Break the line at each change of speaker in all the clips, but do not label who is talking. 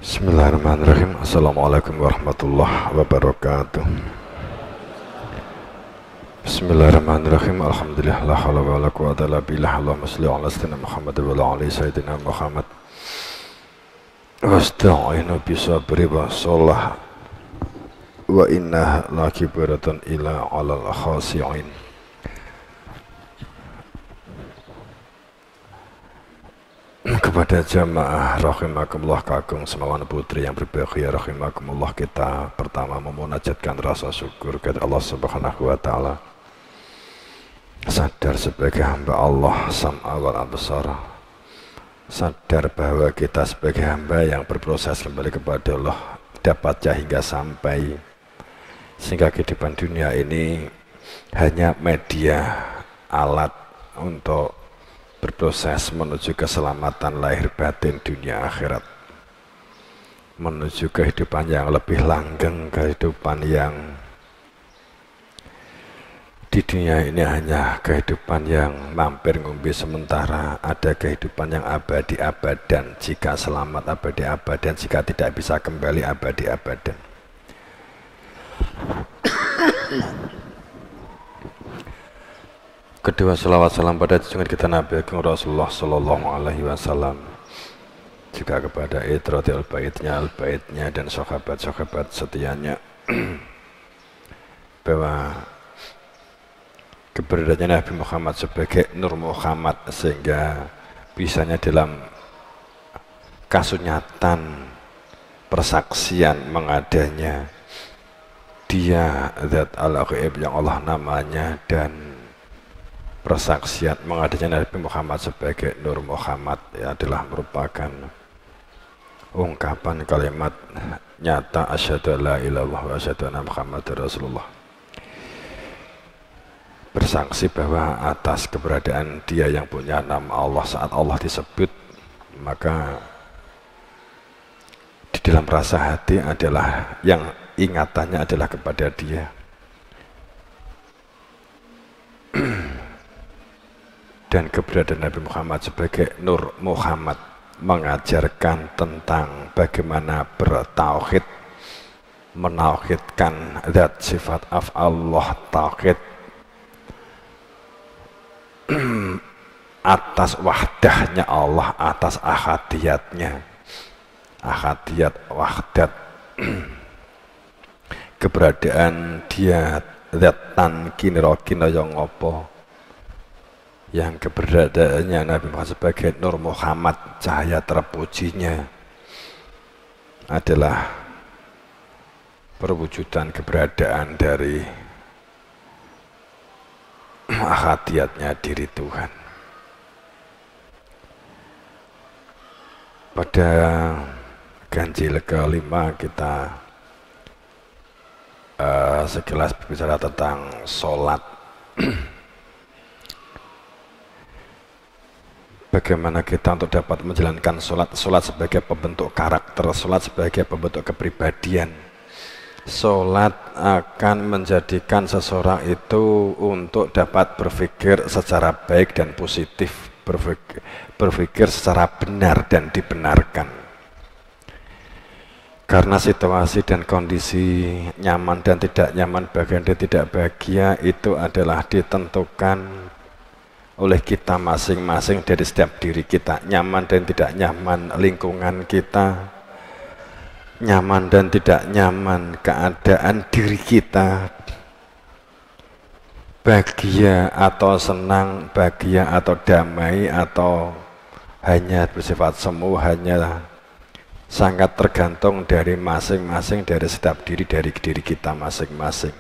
Bismillahirrahmanirrahim. Assalamualaikum warahmatullahi wabarakatuh. Bismillahirrahmanirrahim. Alhamdulillah la haula wala quwwata illa billah. Allahumma shalli ala sayyidina Muhammad wa ala ali sayyidina Muhammad. Wasta'inu bisabri wa shalah wa innaha lakibaratun ila alal khasi'in. Kepada jamaah rahimakumullah kakung semawan putri yang berbahagia rahimakumullah, kita pertama memunajatkan rasa syukur kepada Allah Subhanahu wa taala. Sadar sebagai hamba Allah sam'a wal absar. Sadar bahwa kita sebagai hamba yang berproses kembali kepada Allah dapat hingga sampai, sehingga kehidupan dunia ini hanya media alat untuk berproses menuju keselamatan lahir batin dunia akhirat, menuju kehidupan yang lebih langgeng, kehidupan yang di dunia ini hanya kehidupan yang mampir ngumpi sementara, ada kehidupan yang abadi abadan, jika selamat abadi abadan, jika tidak bisa kembali abadi abadan. Kedua, salawat salam pada junjungan kita Nabi Agung Rasulullah Sallallahu Alaihi Wasallam, juga kepada itratil al-baitnya dan sahabat-sahabat setianya, bahwa keberadaannya Nabi Muhammad sebagai Nur Muhammad, sehingga bisanya dalam kasunyatan persaksian mengadanya dia zat al-ghaib yang Allah namanya, dan persaksian mengadanya Nabi Muhammad sebagai Nur Muhammad adalah merupakan ungkapan kalimat nyata asyhadu alla ilaha illallah wa asyhadu anna Muhammadar Rasulullah, bersaksi bahwa atas keberadaan dia yang punya nama Allah, saat Allah disebut maka di dalam rasa hati adalah yang ingatannya adalah kepada dia. Dan keberadaan Nabi Muhammad sebagai Nur Muhammad mengajarkan tentang bagaimana bertauhid, menauhidkan zat sifat Allah, tauhid atas wahdahnya Allah, atas ahadiyatnya, ahadiyat wahdat, keberadaan dia zatan kinira-kina yang ngopo, yang keberadaannya Nabi Muhammad sebagai Nur Muhammad, cahaya terpujinya, adalah perwujudan keberadaan dari ahadiyatnya diri Tuhan. Pada ganjil kelima kita sekilas berbicara tentang sholat. Bagaimana kita untuk dapat menjalankan sholat sebagai pembentuk karakter, sholat sebagai pembentuk kepribadian. Sholat akan menjadikan seseorang itu untuk dapat berpikir secara baik dan positif, berpikir secara benar dan dibenarkan. Karena situasi dan kondisi nyaman dan tidak nyaman, bahagia dan tidak bahagia itu adalah ditentukan oleh kita masing-masing dari setiap diri kita. Nyaman dan tidak nyaman lingkungan kita, nyaman dan tidak nyaman keadaan diri kita, bahagia atau senang, bahagia atau damai, atau hanya bersifat semu, hanya sangat tergantung dari masing-masing, dari setiap diri, dari diri kita masing-masing.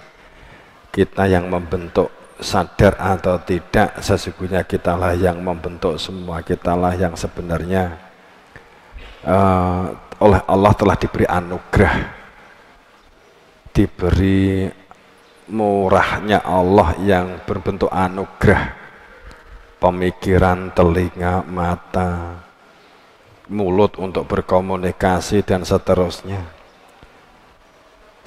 Kita yang membentuk, sadar atau tidak, sesungguhnya kitalah yang membentuk semua. Kitalah yang sebenarnya oleh Allah telah diberi anugerah, diberi murahnya Allah yang berbentuk anugerah, pemikiran, telinga, mata, mulut untuk berkomunikasi dan seterusnya.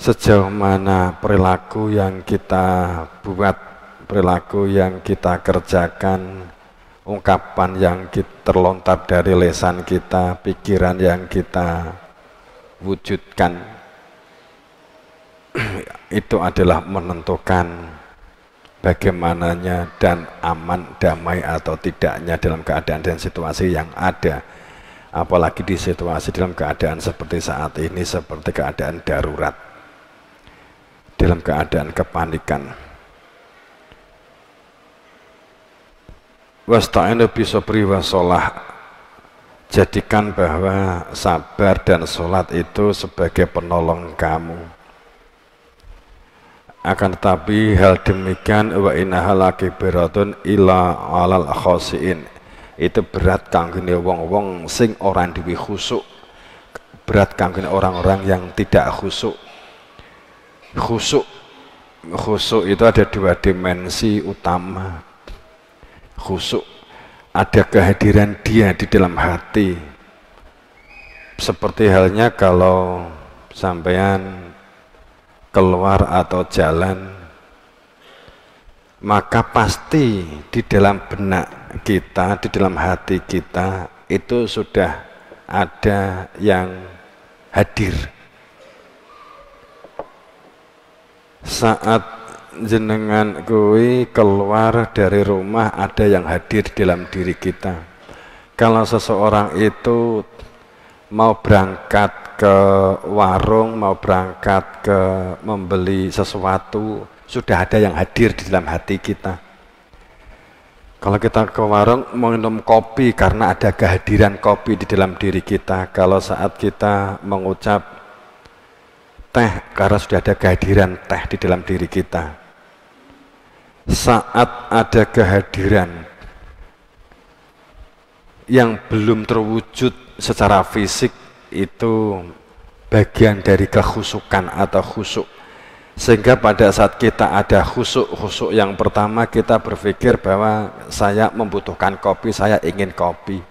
Sejauh mana perilaku yang kita buat, perilaku yang kita kerjakan, ungkapan yang terlontar dari lisan kita, pikiran yang kita wujudkan itu adalah menentukan bagaimananya dan aman, damai atau tidaknya dalam keadaan dan situasi yang ada. Apalagi di situasi dalam keadaan seperti saat ini, seperti keadaan darurat, dalam keadaan kepanikan. Wasta'inu bisabri wassalah, jadikan bahwa sabar dan sholat itu sebagai penolong kamu. Akan tetapi hal demikian wa innaha lakibiratun illa alal khosiin, itu berat kanggone wong-wong sing ora duwe khusuk, berat kanggone orang-orang yang tidak khusuk. Khusuk itu ada dua dimensi utama. Khusuk ada kehadiran dia di dalam hati, seperti halnya kalau sampean keluar atau jalan, maka pasti di dalam benak kita, di dalam hati kita itu sudah ada yang hadir. Saat jenengan kuwi keluar dari rumah, ada yang hadir di dalam diri kita. Kalau seseorang itu mau berangkat ke warung, mau berangkat ke membeli sesuatu, sudah ada yang hadir di dalam hati kita. Kalau kita ke warung mau minum kopi, karena ada kehadiran kopi di dalam diri kita. Kalau saat kita mengucap teh, karena sudah ada kehadiran teh di dalam diri kita. Saat ada kehadiran yang belum terwujud secara fisik, itu bagian dari kekhusukan atau khusuk. Sehingga pada saat kita ada khusuk yang pertama, kita berpikir bahwa saya membutuhkan kopi, saya ingin kopi.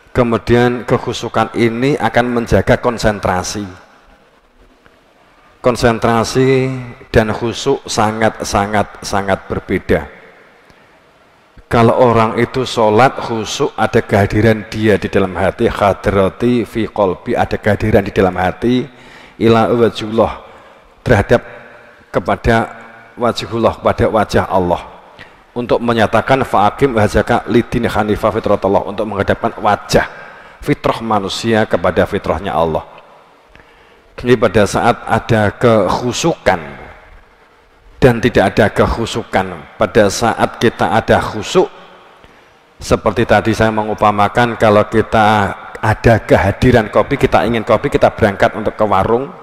Kemudian kekhusukan ini akan menjaga konsentrasi. Konsentrasi dan khusuk sangat berbeda. Kalau orang itu sholat khusuk, ada kehadiran dia di dalam hati, hadrati fi qalbi, ada kehadiran di dalam hati, ila wajhullah, terhadap kepada wajhullah, pada wajah Allah, untuk menyatakan fa'akim wajhaka lidin hanifah fitratallah, untuk menghadapkan wajah fitrah manusia kepada fitrahnya Allah. Jadi pada saat ada kekhusukan dan tidak ada kekhusukan, pada saat kita ada khusuk, seperti tadi saya mengupamakan, kalau kita ada kehadiran kopi, kita ingin kopi, kita berangkat untuk ke warung,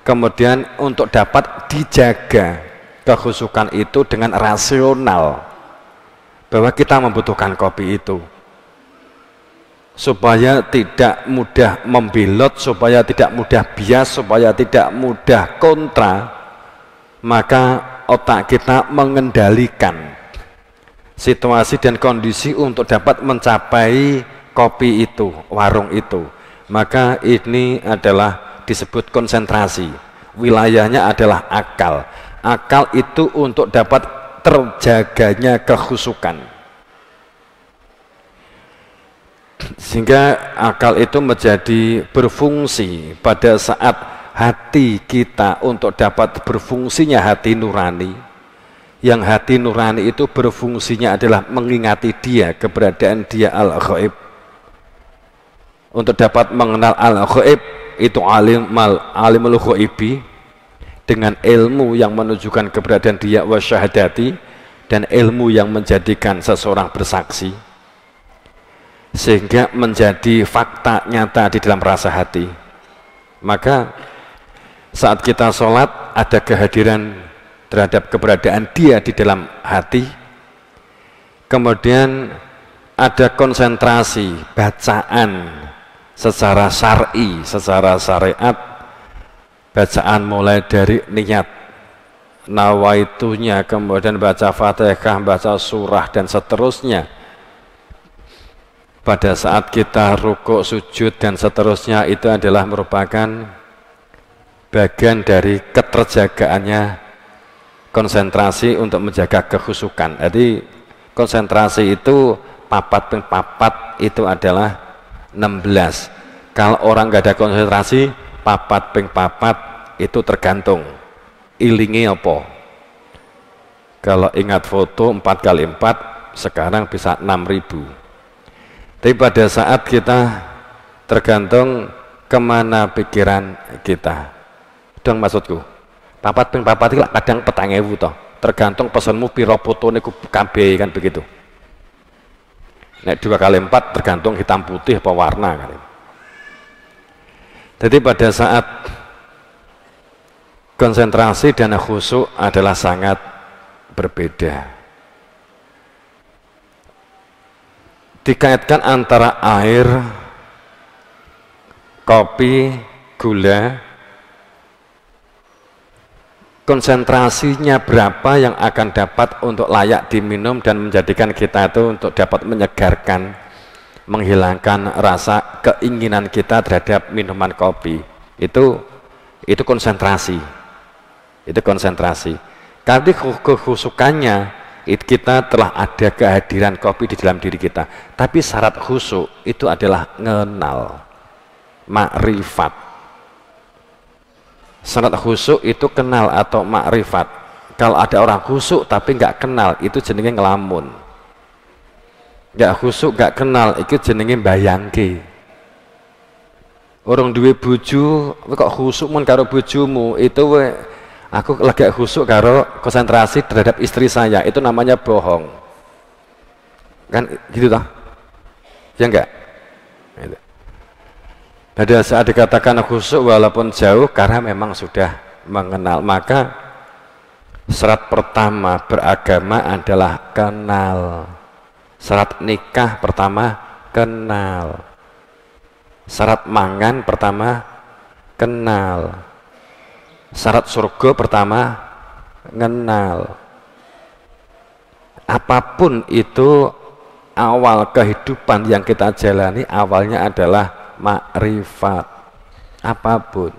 kemudian untuk dapat dijaga kekhusukan itu dengan rasional, bahwa kita membutuhkan kopi itu, supaya tidak mudah membelot, supaya tidak mudah bias, supaya tidak mudah kontra, maka otak kita mengendalikan situasi dan kondisi untuk dapat mencapai kopi itu, warung itu. Maka ini adalah disebut konsentrasi. Wilayahnya adalah akal. Akal itu untuk dapat terjaganya kekhusukan. Sehingga akal itu menjadi berfungsi pada saat hati kita, untuk dapat berfungsinya hati nurani. Yang hati nurani itu berfungsinya adalah mengingati dia, keberadaan dia al-ghaib. Untuk dapat mengenal al-ghaib, itu alimul ghaibi, dengan ilmu yang menunjukkan keberadaan dia, wasyahadati, dan ilmu yang menjadikan seseorang bersaksi, sehingga menjadi fakta nyata di dalam rasa hati. Maka saat kita sholat, ada kehadiran terhadap keberadaan dia di dalam hati, kemudian ada konsentrasi bacaan secara syar'i, secara syariat, bacaan mulai dari niat, nawaitunya, kemudian baca fatihah, baca surah, dan seterusnya. Pada saat kita rukuk, sujud, dan seterusnya, itu adalah merupakan bagian dari keterjagaannya konsentrasi untuk menjaga kekhusukan. Jadi konsentrasi itu papat itu adalah 16. Kalau orang nggak ada konsentrasi, papat ping papat itu tergantung ilingi apa. Kalau ingat foto 4 kali 4 sekarang bisa 6.000. Tapi pada saat kita tergantung kemana pikiran kita. Dong maksudku. Papat ping papat itu kadang 4.000 toh. Tergantung pesanmu piro fotone ku kabeh kan begitu. Nek 2 kali 4 tergantung hitam putih apa warna kan. Jadi pada saat konsentrasi dan khusyuk adalah sangat berbeda. Dikaitkan antara air, kopi, gula, konsentrasinya berapa yang akan dapat untuk layak diminum dan menjadikan kita itu untuk dapat menyegarkan, menghilangkan rasa keinginan kita terhadap minuman kopi. Itu konsentrasi. Itu konsentrasi. Karena kekhusukannya kita telah ada kehadiran kopi di dalam diri kita. Tapi syarat khusyuk itu adalah mengenal, makrifat. Syarat khusyuk itu kenal atau makrifat. Kalau ada orang khusyuk tapi nggak kenal, itu jenenge ngelamun. Nggak khusyuk, nggak kenal, itu jenenge bayangke. Orang duwe bojo kok khusyuk mun karo bojomu, itu aku lagi khusyuk karo konsentrasi terhadap istri saya, itu namanya bohong. Kan gitu toh? Ya enggak? Gitu. Pada saat dikatakan khusyuk walaupun jauh karena memang sudah mengenal, maka syarat pertama beragama adalah kenal. Syarat nikah pertama kenal. Syarat mangan pertama kenal. Syarat surga pertama kenal. Apapun itu awal kehidupan yang kita jalani awalnya adalah makrifat. Apapun,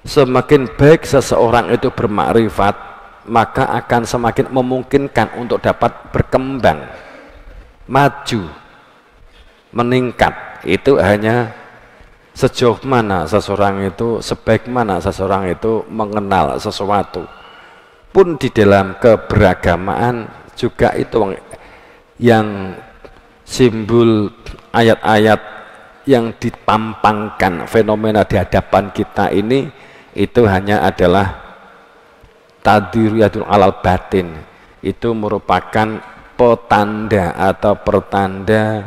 semakin baik seseorang itu bermakrifat, maka akan semakin memungkinkan untuk dapat berkembang, maju, meningkat. Itu hanya sejauh mana seseorang itu, sebaik mana seseorang itu mengenal sesuatu. Pun di dalam keberagamaan juga itu yang simbol ayat-ayat yang dipampangkan fenomena di hadapan kita ini, itu hanya adalah tadiriyatul alal batin. Itu merupakan petanda atau pertanda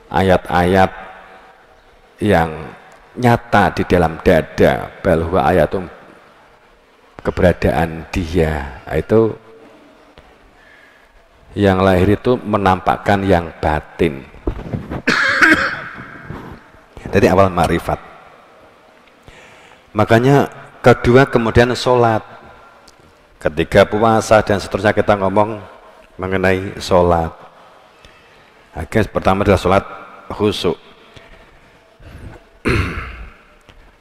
ayat-ayat yang nyata di dalam dada, bahwa ayatum keberadaan dia. Itu yang lahir itu menampakkan yang batin. Jadi awal ma'rifat. Makanya kedua kemudian sholat. Ketika puasa dan seterusnya kita ngomong mengenai sholat. Akhirnya pertama adalah sholat khusyuk.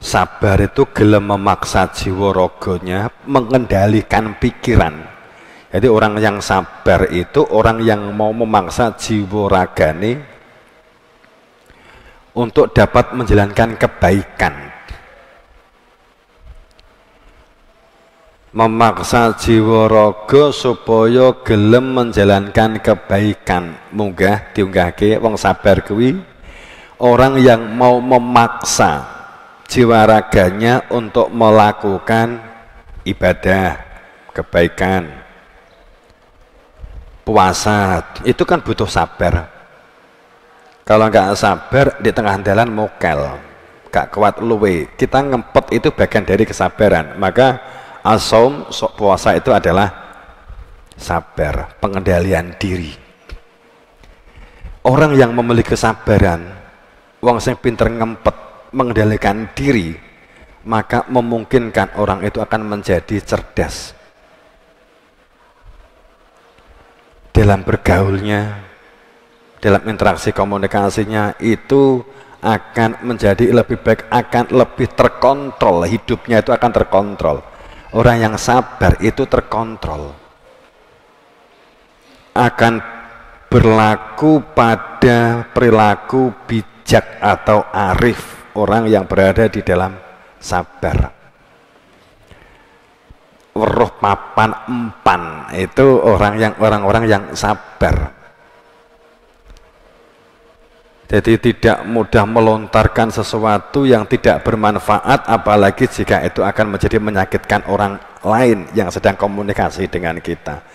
Sabar itu gelem memaksa jiwa rogonya, mengendalikan pikiran. Jadi orang yang sabar itu orang yang mau memaksa jiwa ragane untuk dapat menjalankan kebaikan, memaksa jiwa raga supaya gelem menjalankan kebaikan. Munggah diunggahke wong sabar kuwi orang yang mau memaksa jiwa raganya untuk melakukan ibadah kebaikan. Puasa itu kan butuh sabar. Kalau nggak sabar di tengah jalan mokel, gak kuat luwe. Kita ngempet itu bagian dari kesabaran. Maka as-shaum, puasa itu adalah sabar, pengendalian diri. Orang yang memiliki kesabaran, wong sing pinter ngempet mengendalikan diri, maka memungkinkan orang itu akan menjadi cerdas dalam bergaulnya, dalam interaksi komunikasinya. Itu akan menjadi lebih baik, akan lebih terkontrol, hidupnya itu akan terkontrol. Orang yang sabar itu terkontrol, akan berlaku pada perilaku bijak atau arif, orang yang berada di dalam sabar. Weruh papan empan itu orang-orang yang sabar. Jadi tidak mudah melontarkan sesuatu yang tidak bermanfaat, apalagi jika itu akan menjadi menyakitkan orang lain yang sedang komunikasi dengan kita.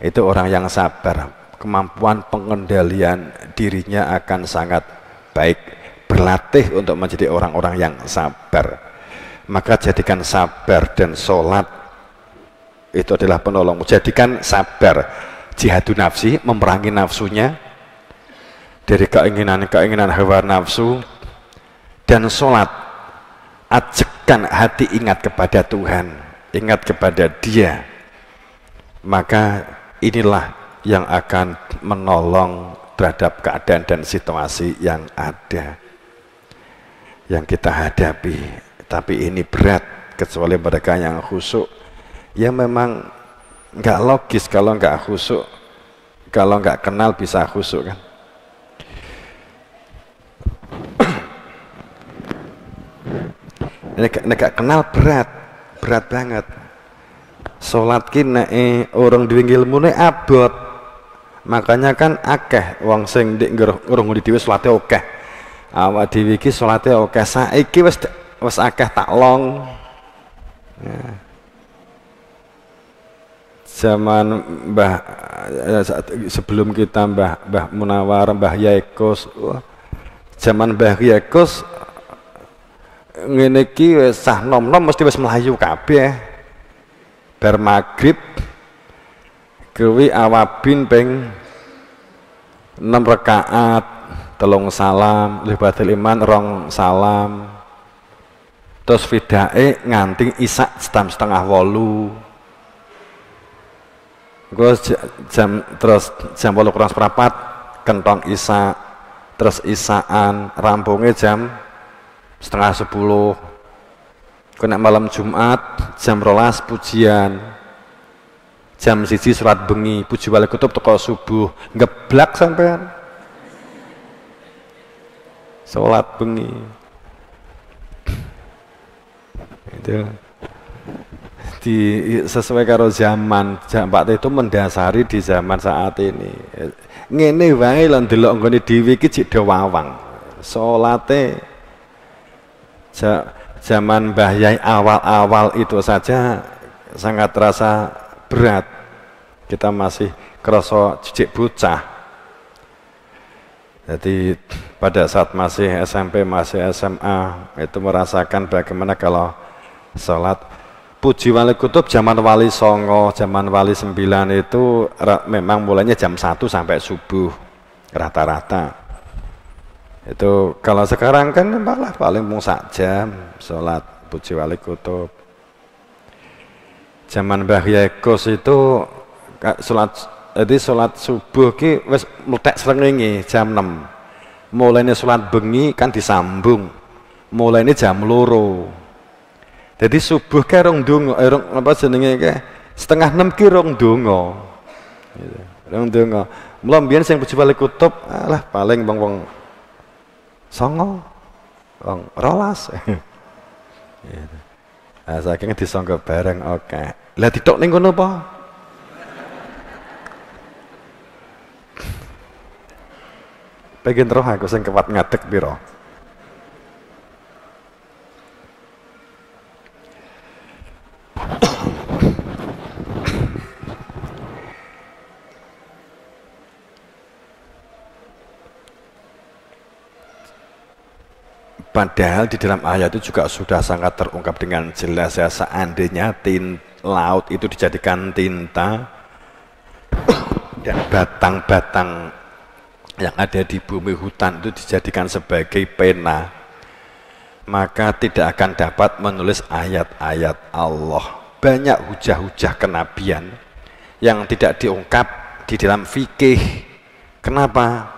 Itu orang yang sabar. Kemampuan pengendalian dirinya akan sangat baik. Berlatih untuk menjadi orang-orang yang sabar. Maka jadikan sabar dan sholat itu adalah penolong. Jadikan sabar jihadun nafsi, memerangi nafsunya dari keinginan hawa nafsu, dan sholat ajakkan hati ingat kepada Tuhan, ingat kepada Dia. Maka inilah yang akan menolong terhadap keadaan dan situasi yang ada, yang kita hadapi. Tapi ini berat, kecuali mereka yang khusyuk. Ya memang nggak logis kalau nggak khusyuk, kalau nggak kenal bisa khusyuk kan. Ini nggak kenal berat banget. Sholat kini orang duwe ilmune abot. Makanya kan akeh wong sing ndek ngurung di dhewe salate akeh. Awak dhewe iki salate akeh, saiki wis akeh taklong. Ya. Zaman sebelum kita Mbah Munawar, Mbah Yaikos, zaman Mbah Yaikos ngene iki wis sah nom-nom mesti wis melayu kabeh. Bar magrib kuwi awabin ping 6 rakaat, 3 salam, libatul iman 2 salam. Terus fidae nganti isak jam 7:30. Gue terus jam 8:45 kentong isa, terus isaan rampungnya jam 9:30. Kena malam Jumat jam 12 pujian, jam 1 sholat bengi, puji wali kutub teko subuh, ngeblak sampean sholat bengi itu. Sesuai karo zaman Pak itu mendasari di zaman saat ini. Ngene wae lho ndelok nggone dhewe iki cek do wawang. Salate zaman Mbah Yai awal-awal itu saja sangat terasa berat. Kita masih kerasa cicik bocah. Jadi pada saat masih SMP, masih SMA itu merasakan bagaimana kalau sholat. Puji wali kutub zaman wali songo, zaman wali 9 itu memang mulainya jam 1 sampai subuh rata-rata. Itu kalau sekarang kan malah paling mau 1 jam sholat puji wali kutub. Zaman Mbah Yaikos itu sholat subuh ki wis mletek srengenge jam 6. Mulainya sholat bengi kan disambung. Mulainya jam 2. Jadi subuh ke rong donga, apa jenenge ke 5:30 ki rong donga. Gitu. Rong donga. Mula mbiyen sing puji wali kutub alah paling wong 9, wong 12. Gitu. Ah saking disangka bareng oke. Lah ditok ning kono apa? Pengen roh aku sing kuat ngadeg pira. Padahal di dalam ayat itu juga sudah sangat terungkap dengan jelas ya, seandainya laut itu dijadikan tinta dan batang-batang yang ada di bumi hutan itu dijadikan sebagai pena, maka tidak akan dapat menulis ayat-ayat Allah. Banyak hujah-hujah kenabian yang tidak diungkap di dalam fikih. Kenapa?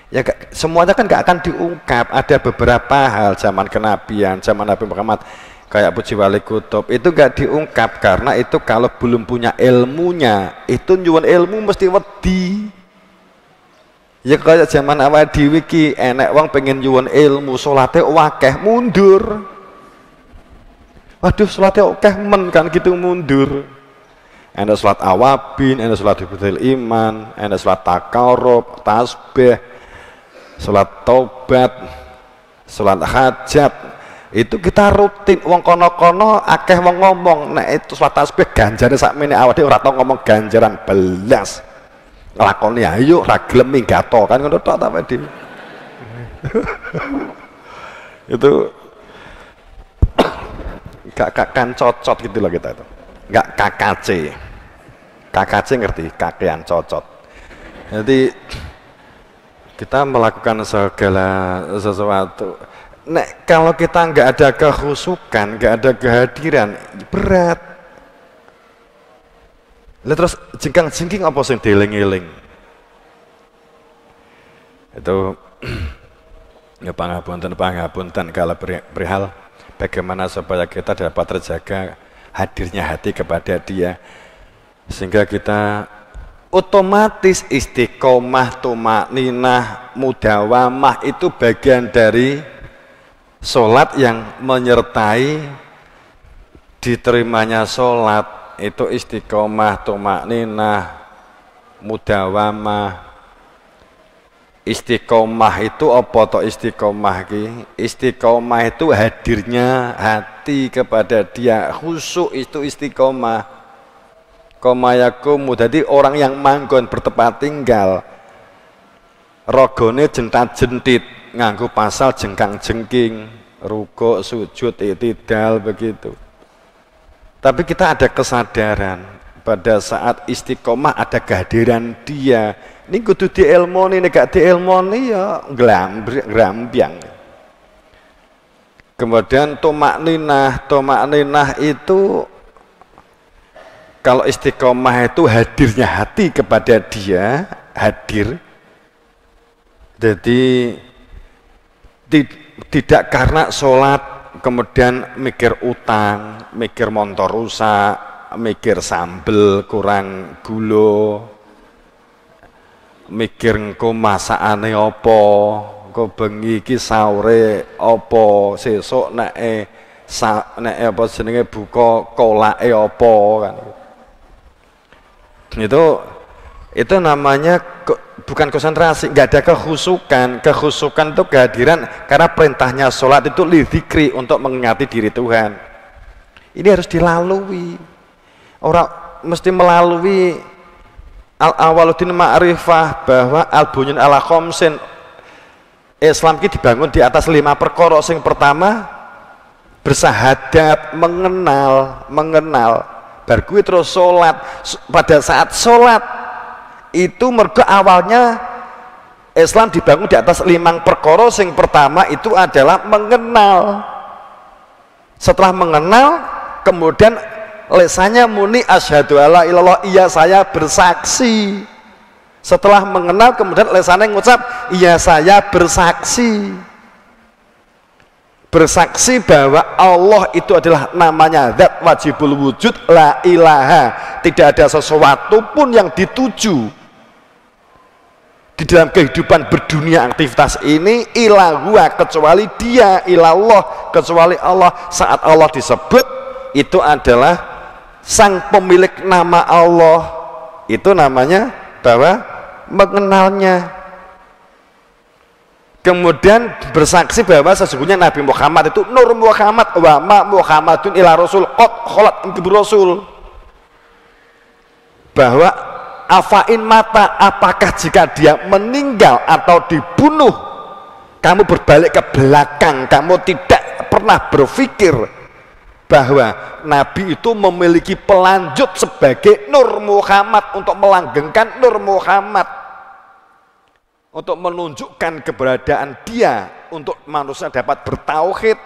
Ya semuanya kan nggak akan diungkap. Ada beberapa hal zaman kenabian, zaman Nabi Muhammad kayak puji wali kutub itu nggak diungkap karena itu kalau belum punya ilmunya itu nyuwun ilmu mesti wedi. Ya kaya zaman awal dhewe iki enek wong pengen nyuwun ilmu, salate akeh mundur. Waduh, salate akeh men kan gitu mundur. Enek salat awabin, enek salat hibdul iman, enek salat takarub, tasbih, salat taubat, salat hajat. Itu kita rutin wong kono-kono akeh wong ngomong nek itu salat tasbih ganjare sakmene awake ora tau ngomong ganjaran belas. Lakoni ayo ra gelem minggato kan ngono tok ta Pak Di. Itu gak kan cocot gitu loh kita itu. Enggak KKC. KKC ngerti? Kakean cocot. Jadi kita melakukan segala sesuatu. Nek kalau kita nggak ada kehusukan, nggak ada kehadiran, berat. Lah terus jengkang-jengking apa sing dieling-eling? Itu ya pangapunten kalau perihal bagaimana supaya kita dapat terjaga hadirnya hati kepada Dia sehingga kita otomatis istiqomah, tumakninah, mudawamah itu bagian dari sholat yang menyertai diterimanya sholat. Itu istiqomah, tumakninah, mudawamah. Istiqomah itu apa toh istiqomah ki? Istiqomah itu hadirnya hati kepada Dia, khusyuk itu istiqomah. Komayakumu, jadi orang yang manggon bertempat tinggal, rogone jentat-jentit, nganggo pasal jengkang-jengking, rukuk, sujud, i'tidal begitu. Tapi kita ada kesadaran pada saat istiqomah ada kehadiran Dia. Ini kudu diilmoni, nek gak diilmoni ya ngrambyang. Kemudian tumakninah itu kalau istiqomah itu hadirnya hati kepada Dia, hadir. Jadi tidak karena sholat kemudian mikir utang, mikir motor rusak, mikir sambel kurang gula, mikir engko masakane apa, engko bengi iki sahure apa, sesuk nek apa jenenge buka kolake apa kan. Itu namanya bukan konsentrasi, nggak ada kehusukan. Kehusukan itu kehadiran karena perintahnya sholat itu lidzikri, untuk mengingati diri Tuhan. Ini harus dilalui. Orang mesti melalui al-awaluddin ma'rifah bahwa al-bunyan ala khomsin. Islam ini dibangun di atas 5 perkara. Yang pertama bersahadat, mengenal. Bar kuwi terus sholat. Pada saat sholat itu mergo awalnya Islam dibangun di atas 5 perkara. Yang pertama itu adalah mengenal. Setelah mengenal, kemudian lesannya muni asyhadu alla ilallah, iya saya bersaksi. Setelah mengenal, kemudian lesannya ngucap iya saya bersaksi. Bersaksi bahwa Allah itu adalah namanya zat wajibul wujud, la ilaha, tidak ada sesuatu pun yang dituju di dalam kehidupan berdunia aktivitas ini ilahua, kecuali Dia, ilallah, kecuali Allah. Saat Allah disebut itu adalah sang pemilik nama Allah, itu namanya bahwa mengenalnya. Kemudian bersaksi bahwa sesungguhnya Nabi Muhammad itu Nur Muhammad, wa ma Muhammadun ila rasul qad khalat rasul. Bahwa afain mata, apakah jika dia meninggal atau dibunuh, kamu berbalik ke belakang, kamu tidak pernah berpikir bahwa Nabi itu memiliki pelanjut sebagai Nur Muhammad, untuk melanggengkan Nur Muhammad, untuk menunjukkan keberadaan Dia, untuk manusia dapat bertauhid,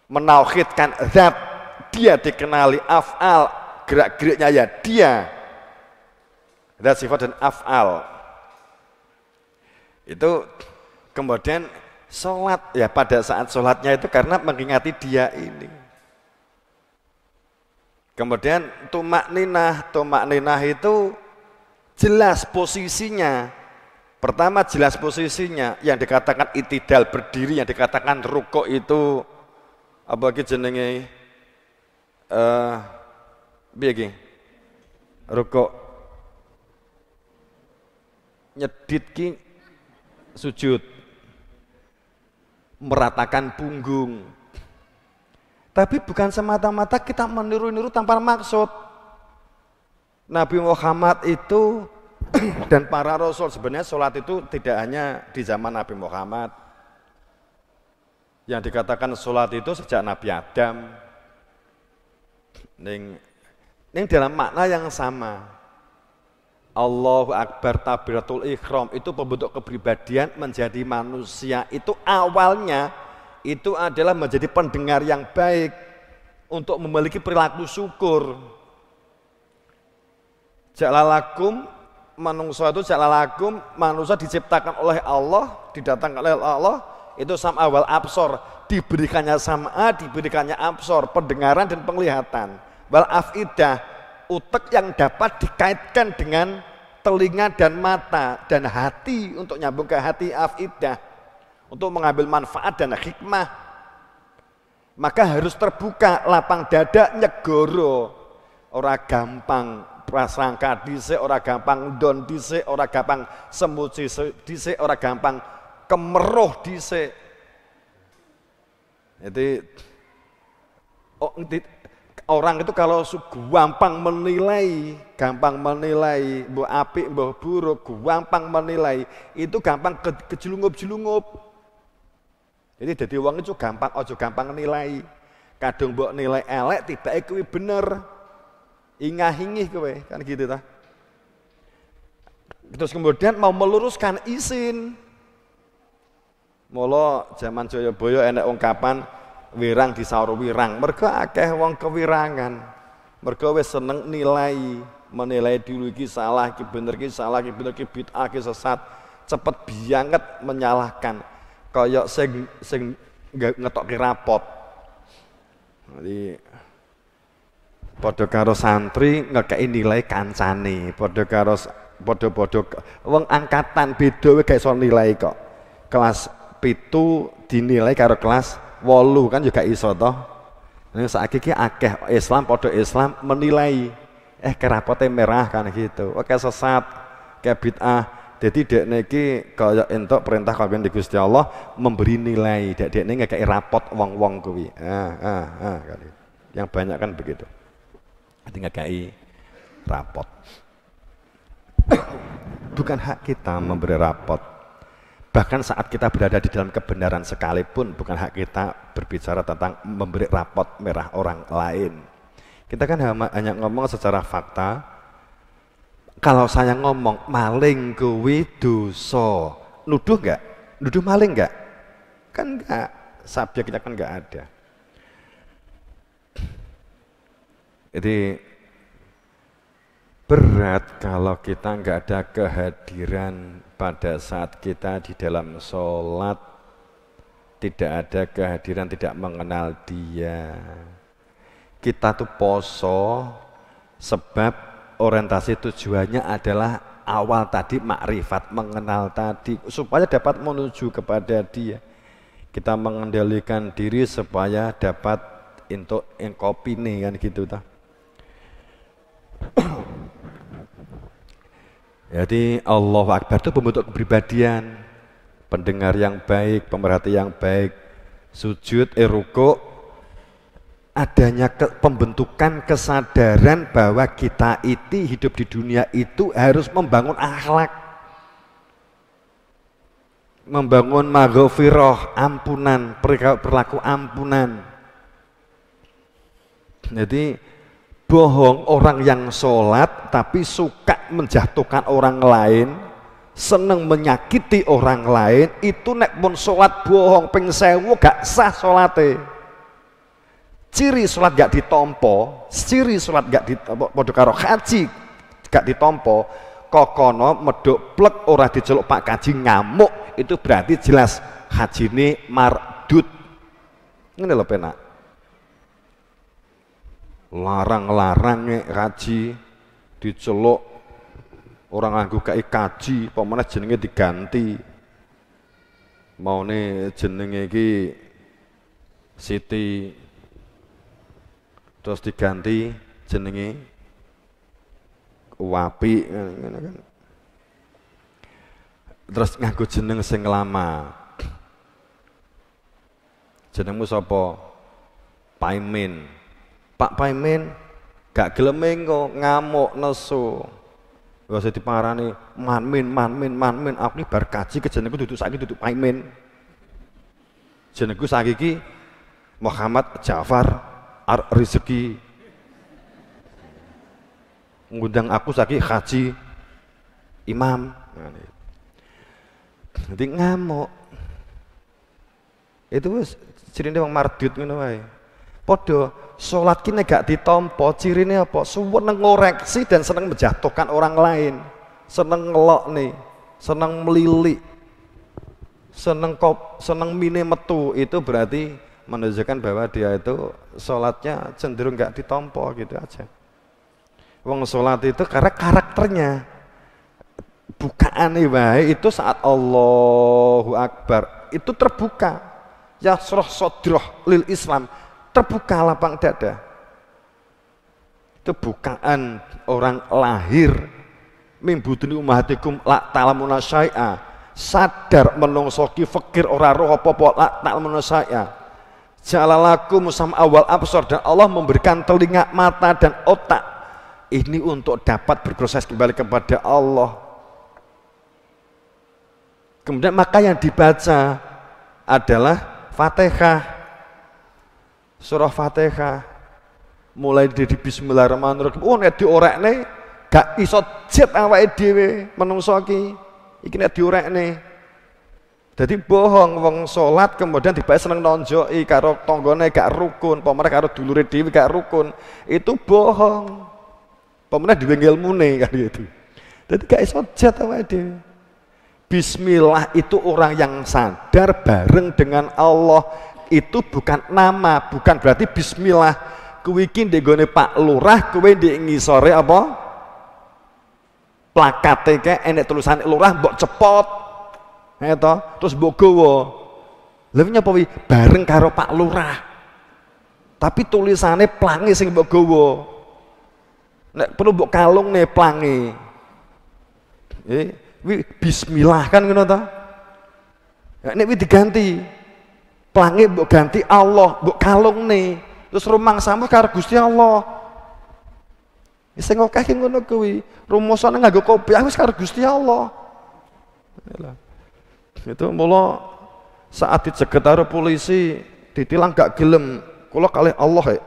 menauhidkan zat Dia, dikenali af'al, gerak-geriknya ya Dia, zat sifat dan af'al. Itu kemudian sholat, ya pada saat sholatnya itu karena mengingati Dia ini. Kemudian tumakninah itu jelas posisinya. Pertama jelas posisinya, yang dikatakan itidal berdiri, yang dikatakan rukuk itu apa ki jenenge piye ki? Rukuk nyedit ki sujud, meratakan punggung. Tapi bukan semata-mata kita meniru-niru tanpa maksud. Nabi Muhammad itu dan para rasul, sebenarnya sholat itu tidak hanya di zaman Nabi Muhammad. Yang dikatakan sholat itu sejak Nabi Adam. Ini dalam makna yang sama. Allahu Akbar takbiratul ihram itu pembentuk kepribadian menjadi manusia. Itu awalnya itu adalah menjadi pendengar yang baik untuk memiliki perilaku syukur. Jalalakum manusia itu jalalakum, manusia diciptakan oleh Allah, didatangkan oleh Allah, itu sam'a wal absor, diberikannya sam'a, diberikannya absor, pendengaran dan penglihatan. Wal afidah, utek yang dapat dikaitkan dengan telinga dan mata dan hati untuk nyambung ke hati afidah, untuk mengambil manfaat dan hikmah. Maka harus terbuka, lapang dada, nyegoro, ora gampang prasangka dhisik, ora gampang ndon dhisik, ora gampang semut dhisik, ora gampang kemeruh dhisik. Jadi orang itu kalau gampang menilai, mbok apik mbok buruk, gampang menilai, itu gampang kejelungup-jelungup. Jadi dadi wong itu gampang, aja gampang nilai. Kadung mbok nilai elek tibake kuwi bener. Ingah-ingih kowe, kan gitu ta. Terus kemudian mau meluruskan izin. Mula zaman Jayabaya enek ungkapan wirang disaur wirang. Mergo akeh wong kewirangan. Mergo wis seneng menilai dulu iki salah, iki bener, iki salah, iki bener, iki bid'ah, iki sesat. Cepet banget menyalahkan. Kaya sing ngetokke rapot. Jadi padha karo santri ngekeki nilai kancane, padha karo padha-padha wong angkatan beda wae gak iso nilai kok. Kelas 7 dinilai karo kelas 8 kan juga iso toh. Nek saiki ki akeh Islam padha Islam menilai kerapote merah kan gitu. Oke sesat, kayak bid'ah. Jadi dekne iki kaya entuk perintah kawin di Gusti Allah memberi nilai. Dekne ngekeki rapot wong-wong kuwi. Kali. Yang banyak kan begitu. Tinggal KI rapot. Bukan hak kita memberi rapot. Bahkan saat kita berada di dalam kebenaran sekalipun bukan hak kita berbicara tentang memberi rapot merah orang lain. Kita kan hanya ngomong secara fakta. Kalau saya ngomong maling kuwi dosa, nuduh enggak? Nuduh maling enggak? Kan enggak. Subjeknya kan enggak ada. Jadi berat kalau kita nggak ada kehadiran pada saat kita di dalam sholat, tidak ada kehadiran, tidak mengenal dia. Kita tuh poso sebab orientasi tujuannya adalah awal tadi makrifat, mengenal tadi supaya dapat menuju kepada dia. Kita mengendalikan diri supaya dapat untuk engkopine kan gitu ta. Jadi Allahu Akbar itu membentuk kepribadian, pendengar yang baik, pemerhati yang baik, sujud, ruku, adanya pembentukan kesadaran bahwa kita itu hidup di dunia itu harus membangun akhlak, membangun maghfirah, ampunan, perilaku ampunan. Jadi bohong orang yang sholat tapi suka menjatuhkan orang lain, seneng menyakiti orang lain, itu nek pun sholat bohong ping 1000 gak sah sholate. Ciri sholat gak ditompo, ciri sholat gak ditompo, padha karo haji gak ditompo, kokono meduk plek ora diceluk Pak Kaji ngamuk, itu berarti jelas hajine mardud. Ngene lho penak. Larang-larang kaji diceluk Orang nganggo kai kaji, pemene jenenge diganti. Maune jenenge iki Siti terus diganti jenenge Wapi ngono kan. Terus nganggo jeneng sing lama. Jenengmu sapa? Paimin. Pak Paimin gak gelem kok ngamuk nesu. Wis diparani manmin aku bar kaji ke jenengku duduk saiki duduk Paimin. Jenengku saiki iki Muhammad Ja'far Ar-Rizki. Ngundang aku saiki haji imam. Nanti ngamuk. Itu wis cirine wong mardut ngono wae. Padha salat ki nek gak ditampa cirine apa? Seneng ngoreksi dan seneng menjatuhkan orang lain. Seneng ngelokne, seneng melilik. Seneng mine metu, itu berarti menunjukkan bahwa dia itu salatnya cenderung gak ditampa gitu aja. Wong salat itu karena karakternya. Bukaane wae itu saat Allahu Akbar itu terbuka. Yasroh sodroh lil Islam, terbuka lapang dada. Itu bukaan orang lahir mimbuduni ummahatikum la ta'lamuna syai'a, sadar menungsoki fakir ora roh apa-apa la ta'lamuna syai'a. Jalalakum sam awal absor, dan Allah memberikan telinga, mata dan otak ini untuk dapat berproses kembali kepada Allah. Kemudian maka yang dibaca adalah Fatihah, surah Fatihah, mulai dari Bismillahirrahmanirrahim. Oh nek diorekne gak iso jet awake dhewe menungso iki nek diorekne. Dadi bohong wong salat kemudian tiba seneng nonjoki karo tanggane gak rukun, pamane karo dulure dhewe gak rukun. Itu bohong. Pamane dhewe ilmune kan gitu. Dadi gak iso jet awake dhewe. Bismillah itu orang yang sadar bareng dengan Allah. Itu bukan nama, bukan berarti bismillah kuwi iki nggone Pak Lurah, kowe ndek ngisore apa? Plakate ke enek tulisan lurah mbok cepot. To, terus mbok gowo. Lha nyapa wi bareng karo Pak Lurah. Tapi tulisane plange sing mbok gowo. Nek perlu mbok kalungne plange. Bismillah kan ngono ta? Nek wi diganti plange mbok ganti Allah, mbok kalungne. Terus rumangsamu karo Gusti Allah. Sing akeh ki ngono kuwi. Rumusane nganggo kopiah wis karo Gusti Allah. Itu mula saat dicegat karo polisi ditilang gak gelem, kula kalih Allah ya.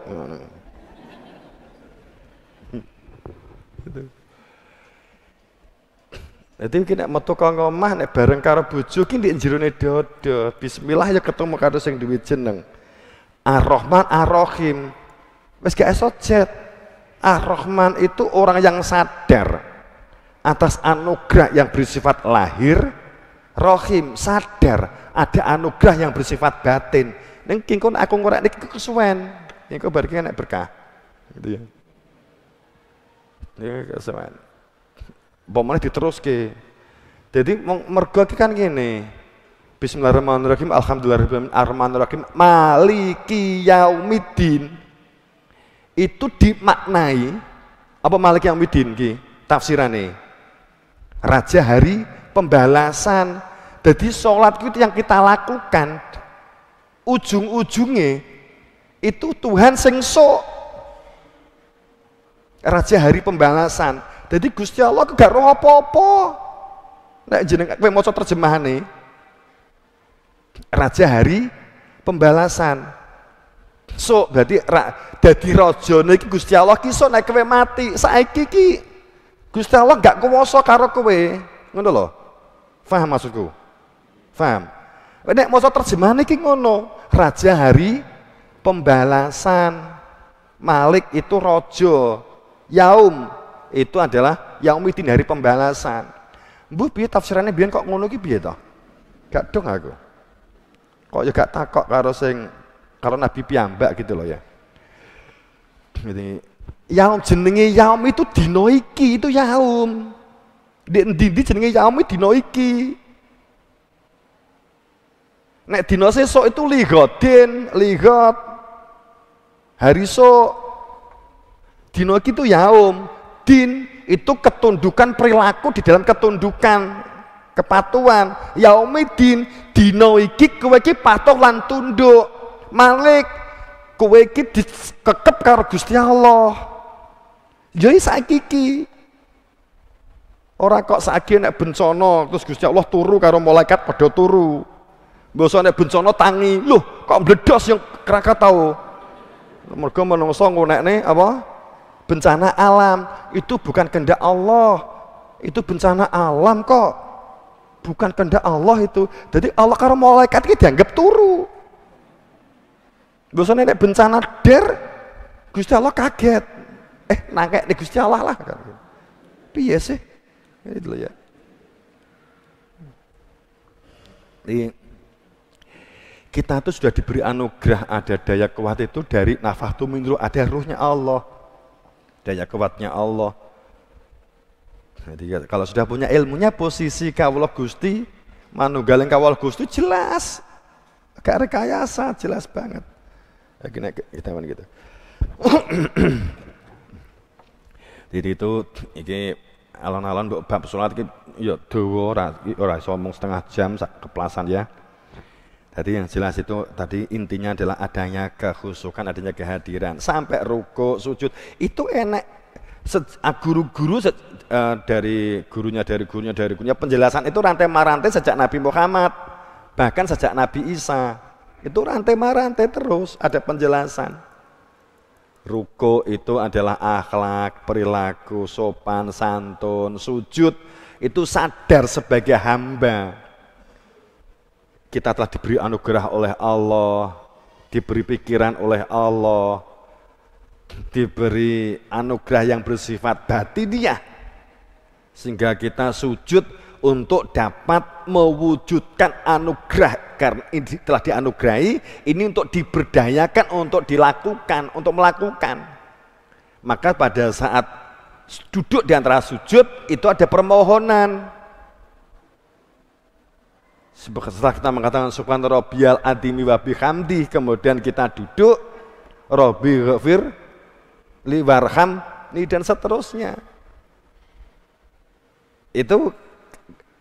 Jadi iki nek metu ka omah nek bareng karo bojo ki ndek jerone dada. Bismillah ya ketemu karo sing duwe jeneng. Ar-Rahman Ar-Rahim. Wis gak iso jet. Ar-Rahman itu orang yang sadar atas anugerah yang bersifat lahir. Rahim sadar ada anugerah yang bersifat batin. Ning kingkon aku ngorek niki kesuwen. Engko bar iki nek berkah. Gitu ya. Niki kesuwen. Pomane diteruske. Jadi mergo iki kan ngene. Bismillahirrahmanirrahim, alhamdulillahirabbil alamin, maliki yaumiddin. Itu dimaknai apa maliki yaumiddin iki? Tafsirane. Raja hari pembalasan. Jadi sholat itu yang kita lakukan ujung-ujungnya itu Tuhan sing sok. Raja hari pembalasan. Jadi Gusti Allah gak roh apa-apa. Nek jeneng kowe maca terjemahane. Raja hari pembalasan. So berarti dadi rajane iki Gusti Allah ki sok nek kowe mati. Saiki ki Gusti Allah gak kuwasa karo kowe. Ngono lho. Paham maksudku? Paham? Nek maca terjemahane iki ngono. Raja hari pembalasan. Malik itu raja. Yaum itu adalah yaumiddin hari pembalasan. Mbuh piye tafsirannya biyen kok ngono iki piye to? Gak dong aku. Kok ya gak takok karo Nabi piyambak gitu loh ya. Jadi yaum jenenge yaum itu dina iki itu yaum.
Ndi jenenge yaumi dina iki. Nek dina sesuk itu ligodin, ligot. Hari esuk. Dina iki itu yaum. Din itu ketundukan perilaku di dalam ketundukan, kepatuhan. Yaumidin, dina iki kowe iki patuh lan tunduk. Malik kowe iki dikekep karo Gusti Allah. Ya saiki iki. Ora kok saiki nek bencana terus Gusti Allah turu karo malaikat padha turu. Mbok nek bencana tangi, loh kok mbledos yang Krakatau. Mergo menungso ngunekne apa? Bencana alam itu bukan kehendak Allah. Itu bencana alam kok. Bukan kehendak Allah itu. Jadi Allah karo malaikat iki dianggap turu. Mbok nek bencana der Gusti Allah kaget. Nangkek di Gusti Allah lah. Piye sih? Itu ya. Kita tuh sudah diberi anugerah, ada daya kuat itu dari nafahtu min ruh, ada ruhnya Allah, daya kuatnya Allah. Jadi kalau sudah punya ilmunya, posisi kawula Gusti, manunggaling kawula Gusti jelas, gak rekayasa, jelas banget. Gini kita gitu. Jadi itu ini alon-alon bab salat iki ya dawa ora iso omong setengah jam sak keplasan ya. Jadi yang jelas itu tadi intinya adalah adanya kekhusukan, adanya kehadiran. Sampai ruku, sujud, itu enak. Guru-guru dari gurunya, penjelasan itu rantai-marantai sejak Nabi Muhammad. Bahkan sejak Nabi Isa. Itu rantai-marantai terus, ada penjelasan. Ruku itu adalah akhlak, perilaku, sopan, santun. Sujud itu sadar sebagai hamba. Kita telah diberi anugerah oleh Allah, diberi pikiran oleh Allah, diberi anugerah yang bersifat batiniah, sehingga kita sujud untuk dapat mewujudkan anugerah. Karena ini telah dianugerahi, ini untuk diberdayakan, untuk dilakukan, untuk melakukan. Maka pada saat duduk di antara sujud itu ada permohonan. Setelah kita mengatakan subhana rabbiyal adzimi wa bihamdi, kemudian kita duduk, rabbi ghafir li warhamni dan seterusnya. Itu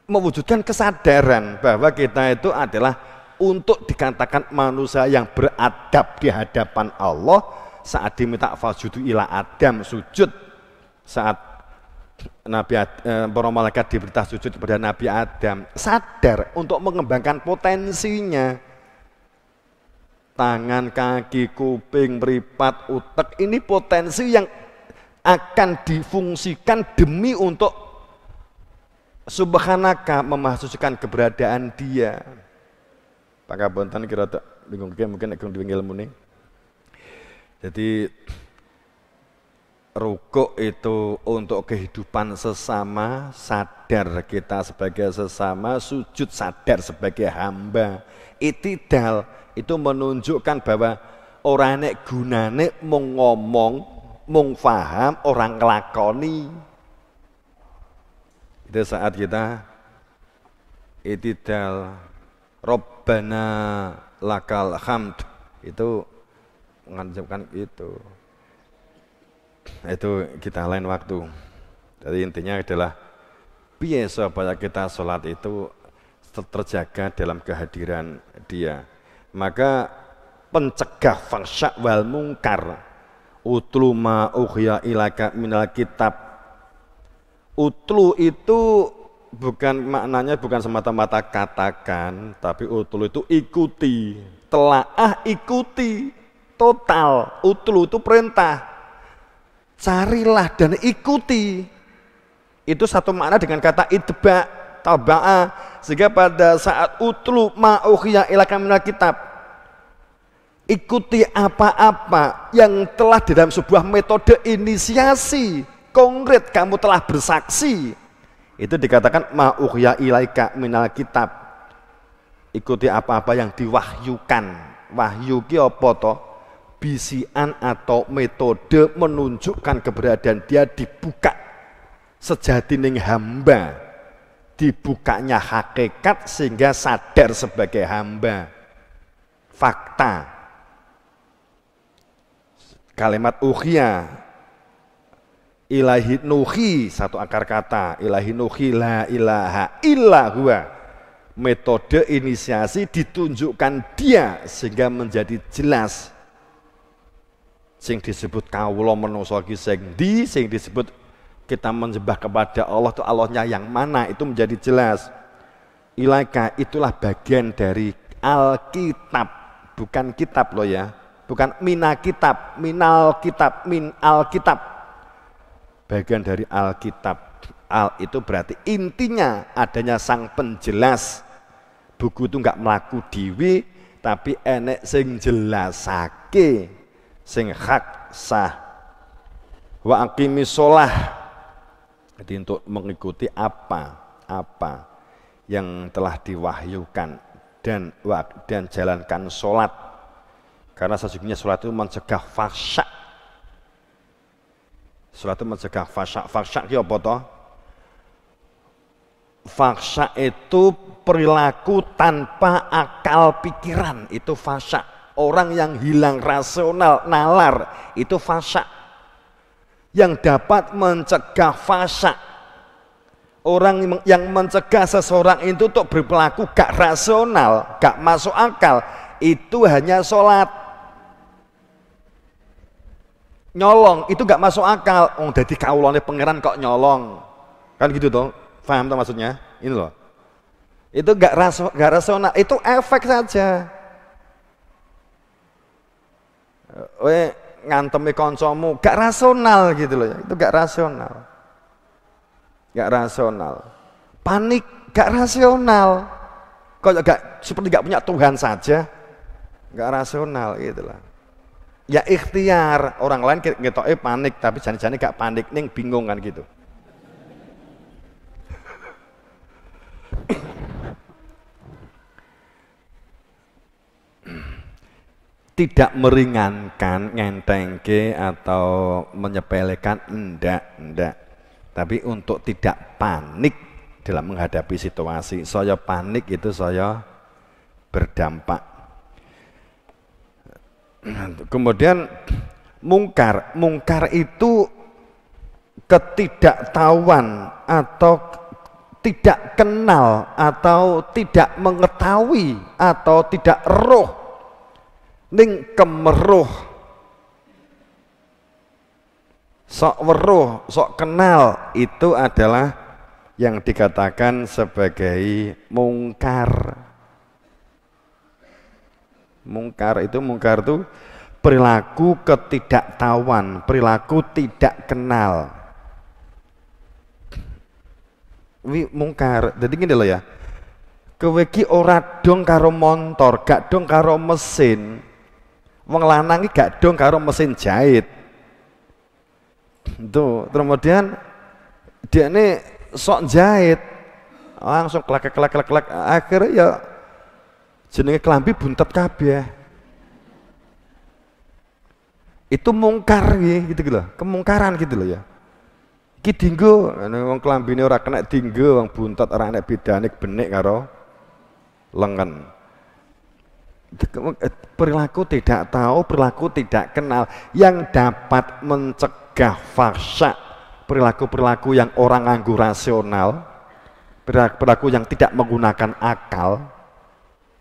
mewujudkan kesadaran bahwa kita itu adalah untuk dikatakan manusia yang beradab di hadapan Allah. Saat diminta fasjudu ila Adam, sujud saat para malaikat diberita sujud kepada Nabi Adam, sadar untuk mengembangkan potensinya. Tangan, kaki, kuping, meripat, utek, ini potensi yang akan difungsikan demi untuk subhanaka, memahsuskan keberadaan Dia. Pak Kabontan kira bingung mungkin ilmu nih. Jadi rukuk itu untuk kehidupan sesama, sadar kita sebagai sesama, sujud sadar sebagai hamba. Itidal itu menunjukkan bahwa orang nek gunane mung ngomong, mung faham, orang nglakoni. Itu saat kita itidal, Rabbana lakal hamd, itu mengancamkan itu kita lain waktu. Jadi intinya adalah piye supaya kita sholat itu terjaga dalam kehadiran Dia. Maka pencegah fahsya wal mungkar, utlu ma ukhya ilaka minal kitab. Utlu itu bukan maknanya bukan semata-mata katakan, tapi utlu itu ikuti, telaah ikuti, total. Utlu itu perintah. Carilah dan ikuti. Itu satu makna dengan kata itba, taba'a. Sehingga pada saat utlu ma ukhya ilaka minal kitab, ikuti apa-apa yang telah dalam sebuah metode inisiasi konkret kamu telah bersaksi. Itu dikatakan ma ukhya ilaika minal kitab. Ikuti apa-apa yang diwahyukan. Wahyu ki apa toh? Bisian atau metode menunjukkan keberadaan Dia dibuka sejatining hamba, dibukanya hakikat sehingga sadar sebagai hamba. Fakta. Kalimat ukhya, ilahi nuhi, satu akar kata, ilahi nuhi la ilaha illa huwa. Metode inisiasi ditunjukkan dia sehingga menjadi jelas. Sing disebut kawula menungso ki sing ndi, sing disebut kita menyembah kepada Allah itu Allahnya yang mana, itu menjadi jelas. Ilaika itulah bagian dari Alkitab, bukan kitab loh ya, bukan mina kitab, minal kitab, min Alkitab, bagian dari Alkitab. Al itu berarti intinya adanya sang penjelas. Buku itu enggak melaku diwi, tapi enek sing jelasake, sing hak sah. Wa aqimis sholah, jadi untuk mengikuti apa yang telah diwahyukan dan jalankan sholat, karena sesungguhnya sholat itu mencegah fahsya. Sholat itu mencegah fahsya. Fahsya itu apa toh? Fahsya itu perilaku tanpa akal pikiran, itu fahsya. Orang yang hilang rasional, nalar, itu fahsya. Yang dapat mencegah fahsya, orang yang mencegah seseorang itu untuk berperilaku gak rasional, gak masuk akal, itu hanya sholat. Nyolong itu gak masuk akal. Oh, jadi kaulane pangeran kok nyolong, kan gitu toh? Paham toh maksudnya? Ini loh, itu gak rasional, itu efek saja. Ngantemi koncomu gak rasional gitu loh, itu gak rasional. Gak rasional. Panik gak rasional. Kok gak seperti gak punya Tuhan saja, gak rasional gitu lah. Ya ikhtiar, orang lain ngetoke panik tapi jane-jane gak panik, ning bingung kan gitu. Tidak meringankan, ngentengke atau menyepelekan, enggak. Tapi untuk tidak panik dalam menghadapi situasi. Saya panik itu saya berdampak. Kemudian mungkar itu ketidaktahuan atau tidak kenal atau tidak mengetahui atau tidak roh ning kemeruh, sok weruh, sok kenal, itu adalah yang dikatakan sebagai mungkar. Mungkar itu perilaku ketidaktahuan, perilaku tidak kenal. Mungkar. Jadi gini loh ya, kowe ki ora dong karo motor, gak dong karo mesin. Wong lanang iki gak dong karo mesin jahit. Tuh, kemudian dia ini sok jahit, langsung klek, akhirnya ya jenenge klambi buntet kabeh. Itu mungkar gitu loh, kemungkaran gitu loh ya. Iki dinggo, wong klambine ora kena dinggo, wong buntet ora enek bedane benik karo lengan. Perilaku tidak tahu, perilaku tidak kenal, yang dapat mencegah fahsya, perilaku-perilaku yang orang nganggo rasional, perilaku yang tidak menggunakan akal,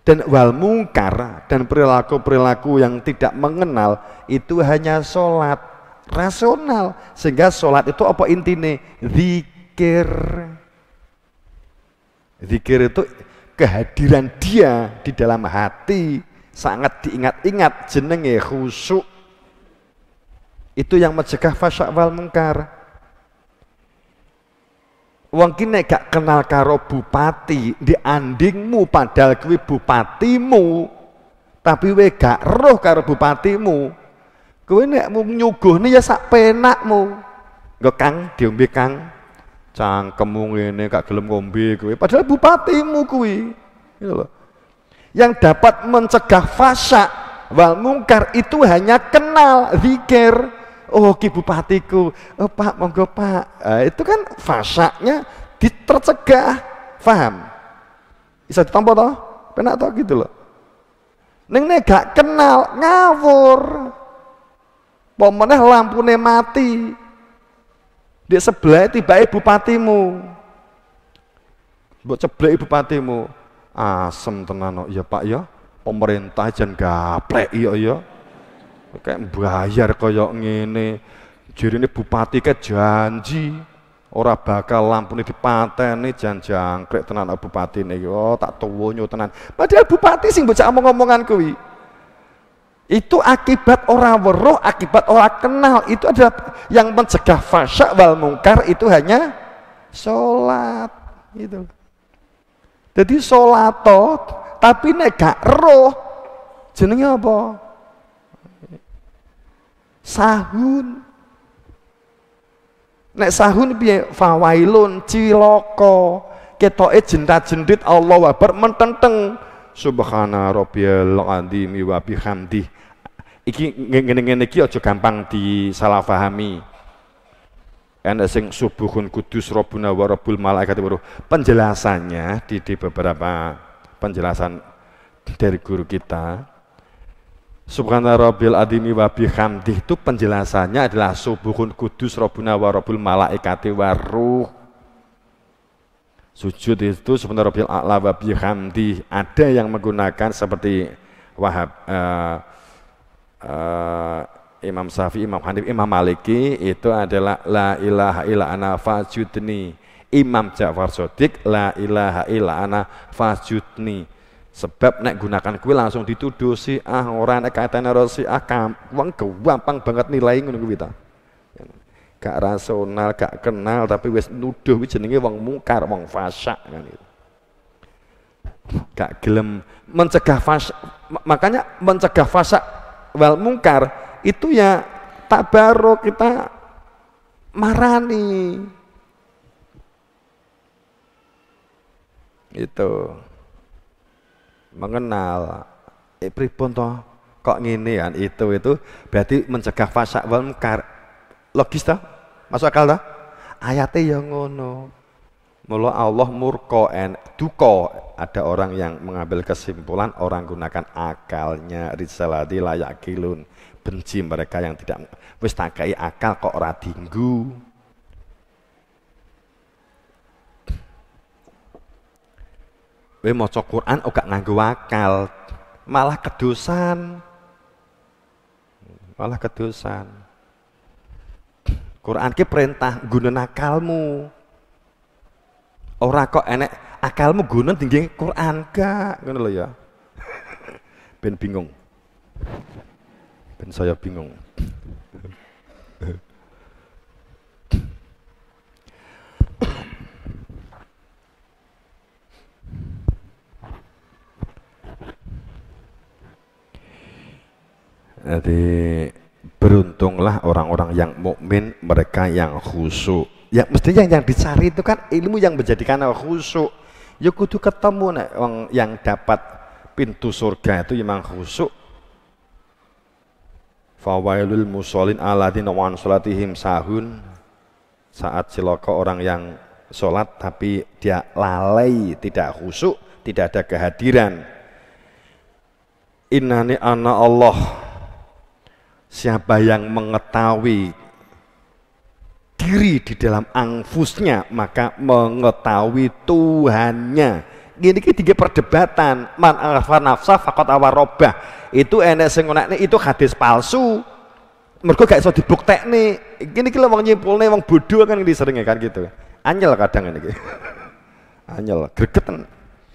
dan wal mungkar, dan perilaku-perilaku yang tidak mengenal, itu hanya sholat rasional. Sehingga sholat itu apa intine? Zikir. Zikir itu kehadiran dia di dalam hati, sangat diingat-ingat, jenenge khusyuk. Itu yang mencegah fahsya wal mungkar. Wong ki nek gak kenal karo bupati di andingmu, padahal kuwi bupatimu, tapi we gak roh karo bupatimu, kowe nek nyuguhne ya sak penakmu. Nggo Kang, diombe Kang. Cangkemmu ngene gak gelem ngombe kowe, padahal bupatimu kuwi. Gitu loh. Yang dapat mencegah fahsya wal mungkar itu hanya kenal, zikir. oh ki bupatiku, oh Pak monggo Pak. Itu kan fasyaknya tercegah, paham? Bisa ditampa toh? Penak toh gitu loh. Nek gak kenal ngawur. Pemeneh lampune mati. Di sebelah tiba bupatimu. Mbok ceblek bupatimu. Asem tenan ya Pak ya. Pemerintah jan gaplek ya. Kayak bayar kaya ngene. Jirine bupati ke janji ora bakal lampune dipateni jan jangkrek tenan bupatine yo tak tuwonyo tenan. Padahal bupati sing bocah omong-omongan kuwi. Itu akibat orang weruh, akibat orang kenal. Itu adalah yang mencegah fasyak wal mungkar itu hanya sholat gitu. Jadi sholatot tapi nek gak roh jenenge apa? Sahun. Nek sahun piye? Fawailun cilaka. Ketoke jendat-jendit Allahu Akbar mententeng. Subhana rabbiyal azim wa bihamdih. Iki ngene-ngene iki aja gampang disalahpahami. Ana sing subuhun kudus rabbuna wa rabbul malaikati waruh. Penjelasannya di beberapa penjelasan dari guru kita. Subhana rabbil azimi wa bihamdih itu penjelasannya adalah subuhun kudus rabbuna wa rabbul malaikati waruh. Sujud itu subhana rabbil a'la wa bihamdih. Ada yang menggunakan seperti Wahab Imam Syafi'i, Imam Hanif, Imam Maliki itu adalah la ilaha illa ana fajudni. Imam Ja'far Shadiq la ilaha illa ana fajudni. Sebab nek gunakan kuwi langsung dituduh si ora nek katane si wong gampang banget nilai ngono kuwi ta. Gak rasional, gak kenal tapi wis nuduh kuwi jenenge wong mungkar, wong fasyak kan itu. Gak gelem mencegah fasyak, makanya mencegah fasyak wal mungkar itu ya tabarok kita marani itu mengenal pripun toh kok ngene kan itu berarti mencegah fasyak wal mungkar logis toh masuk akal toh ayatnya yang ngono. Mula Allah murka duka ada orang yang mengambil kesimpulan orang gunakan akalnya risalati layakilun benci mereka yang tidak wis takai akal kok ora dinggu. Kowe maca Quran ora nganggo akal malah kedosan. Quran ki perintah gunakan akalmu. Ora kok enek akalmu guna tinggi Quran gak ngono lho ya. Ben bingung. Ben saya bingung. Jadi beruntunglah orang-orang yang mukmin, mereka yang khusyuk. Ya mestinya yang dicari itu kan ilmu yang menjadikan khusyuk. Ya kudu ketemu nek wong yang dapat pintu surga itu memang khusyuk. Fawailul musallin alladzina wa an salatihim sahun. Saat celaka orang yang sholat tapi dia lalai, tidak khusyuk, tidak ada kehadiran. Innani ana Allah. Siapa yang mengetahui diri di dalam angfusnya maka mengetahui Tuhannya. Gini tiga perdebatan man arafa nafsa faqad awarobah itu enek sing ngonekne itu hadis palsu mergo gak iso dibuktekne. Gini ki lho wong nyimpulne wong bodoh kan iki sering kan gitu. Anyel kadang ngene iki. Anyel gregeten.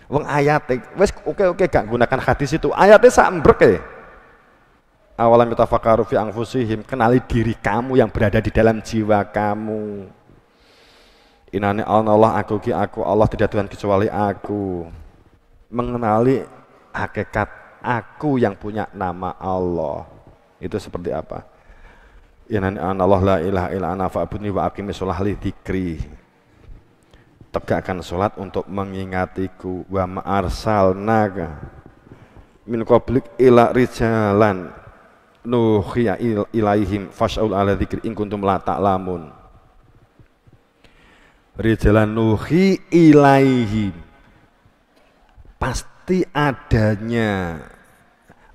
Wong ayate wis oke gak gunakan hadis itu. Ayatnya sak mbreke. Awalam yatafakkaru fi anfusihim, kenali diri kamu yang berada di dalam jiwa kamu. Inani Allah aku ki aku Allah tidak Tuhan kecuali aku. Mengenali hakikat aku yang punya nama Allah. Itu seperti apa? Inani Allah la ilaha illa ana fa'budni wa aqimis shalah li dzikri. Tegakkan salat untuk mengingatiku wa ma'arsalnaga min qablik ila rijalan nuhiya ilaihim fas'aul ala dzikri in kuntum la ta'lamun. Rijalan nuhi ilaihim, pasti adanya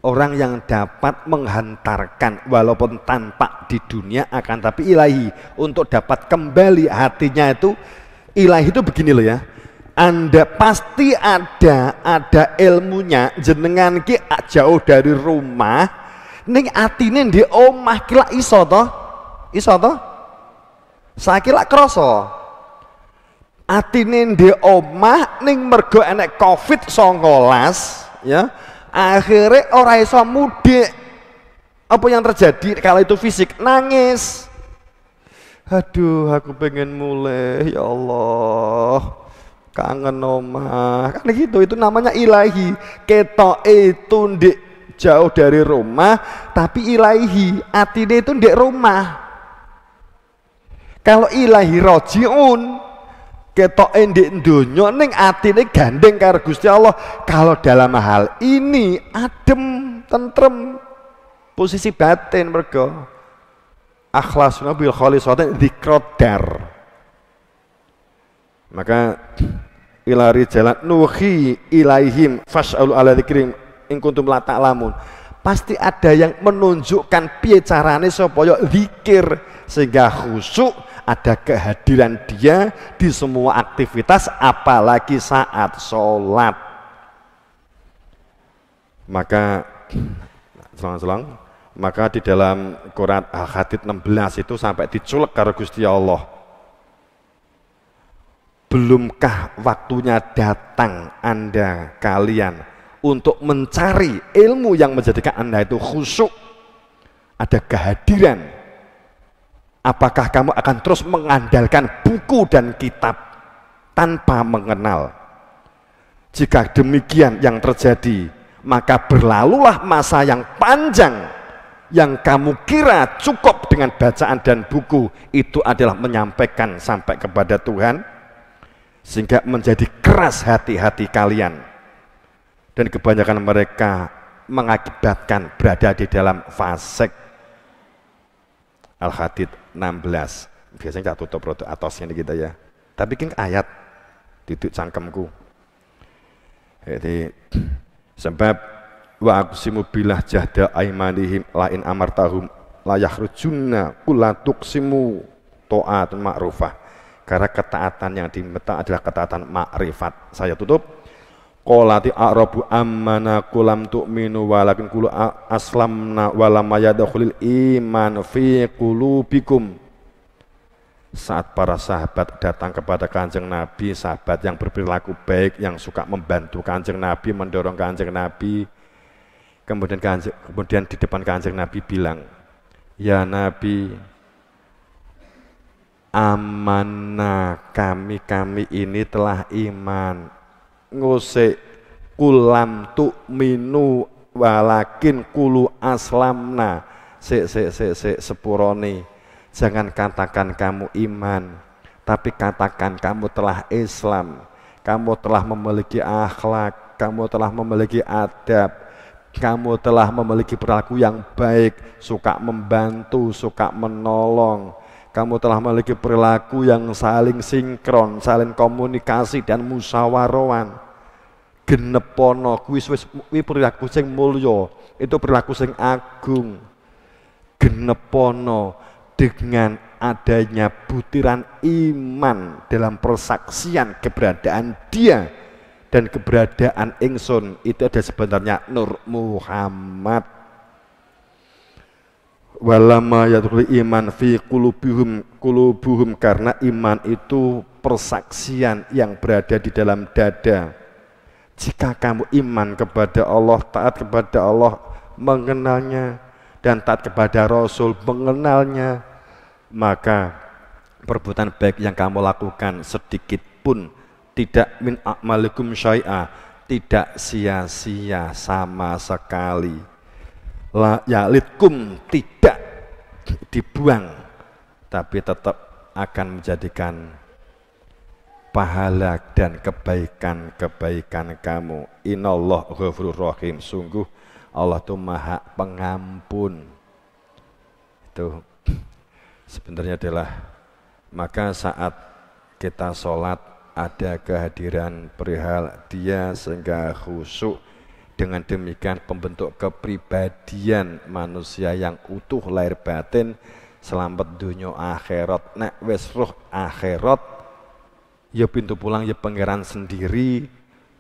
orang yang dapat menghantarkan walaupun tanpa di dunia, akan tapi ilahi, untuk dapat kembali hatinya itu. Ilahi itu begini loh ya, Anda pasti ada ilmunya, jenengan ki jauh dari rumah ning atine ndek omah ki lak iso to? Iso to? Saiki lak krasa. Atine ndek omah ning mergo enek Covid-19 ya. Akhirnya orang iso mudik. Apa yang terjadi kalau itu fisik? Nangis. Aduh, aku pengen mulai, ya Allah, kangen omah. Kan gitu, itu namanya ilahi. Ketok itu ndek jauh dari rumah, tapi ilahi, atine itu ndek rumah. Kalau ilahi rojiun, ketok ndek donya ning atine gandeng karo Gusti Allah. Kalau dalam hal ini adem, tentrem, posisi batin mergo akhlasuna bil khalisatin dzikrodar. Maka ilari jalan nuhi ilaihim fas'alu ala dzikrim in kuntum la ta'lamun. Pasti ada yang menunjukkan piye carane supaya zikir sehingga khusyuk, ada kehadiran dia di semua aktivitas, apalagi saat sholat. Maka selang-selang, maka di dalam Quran Al-Hadid 16 itu sampai diculek karo Gusti Allah. Belumkah waktunya datang Anda kalian untuk mencari ilmu yang menjadikan Anda itu khusyuk, ada kehadiran. Apakah kamu akan terus mengandalkan buku dan kitab tanpa mengenal? Jika demikian yang terjadi, maka berlalulah masa yang panjang yang kamu kira cukup dengan bacaan dan buku itu adalah menyampaikan sampai kepada Tuhan, sehingga menjadi keras hati-hati kalian, dan kebanyakan mereka mengakibatkan berada di dalam fasik. Al-Hadid 16. Biasanya tak tutup produk atasnya kita ya. Tapi kan ayat titik cangkemku. Jadi sebab wa aqsimu billah jahda aimanihim la in amartahum la yakhrujunna kulla tuqsimu ta'at ma'rufah. Karena ketaatan yang diminta adalah ketaatan makrifat. Saya tutup. Qolati a'rabu ammana kulam tu'minu walakin kulu aslamna walam yadkhulil iman fi qulubikum. Saat para sahabat datang kepada Kanjeng Nabi, sahabat yang berperilaku baik, yang suka membantu Kanjeng Nabi, mendorong Kanjeng Nabi, kemudian di depan Kanjeng Nabi bilang, ya Nabi, amanah, kami ini telah iman. Ngosek kulam tu'minu walakin kulu aslamna. Sepurone, jangan katakan kamu iman, tapi katakan kamu telah Islam, kamu telah memiliki akhlak, kamu telah memiliki adab, kamu telah memiliki perilaku yang baik, suka membantu, suka menolong, kamu telah memiliki perilaku yang saling sinkron, saling komunikasi dan musyawarah. Genepono kuwi perilaku sing mulya, itu perilaku sing agung. Genepono dengan adanya butiran iman dalam persaksian keberadaan dia dan keberadaan ingsun, itu ada sebenarnya Nur Muhammad. Walama yadkhul iman fi qulubuhum, karena iman itu persaksian yang berada di dalam dada. Jika kamu iman kepada Allah, taat kepada Allah, mengenalnya, dan taat kepada Rasul, mengenalnya, maka perbuatan baik yang kamu lakukan sedikit pun tidak min a'malikum syai'a, tidak sia-sia sama sekali. La yalitkum, tidak dibuang, tapi tetap akan menjadikan pahala dan kebaikan-kebaikan kamu. Inallah ghafurur rahim, sungguh Allah itu maha pengampun.
itu sebenarnya adalah maka saat kita sholat ada kehadiran perihal dia sehingga khusyuk, dengan demikian pembentuk kepribadian manusia yang utuh lahir batin selamat dunia akhirat. Nek wis roh akhirat ya pintu pulang ya pangeran sendiri.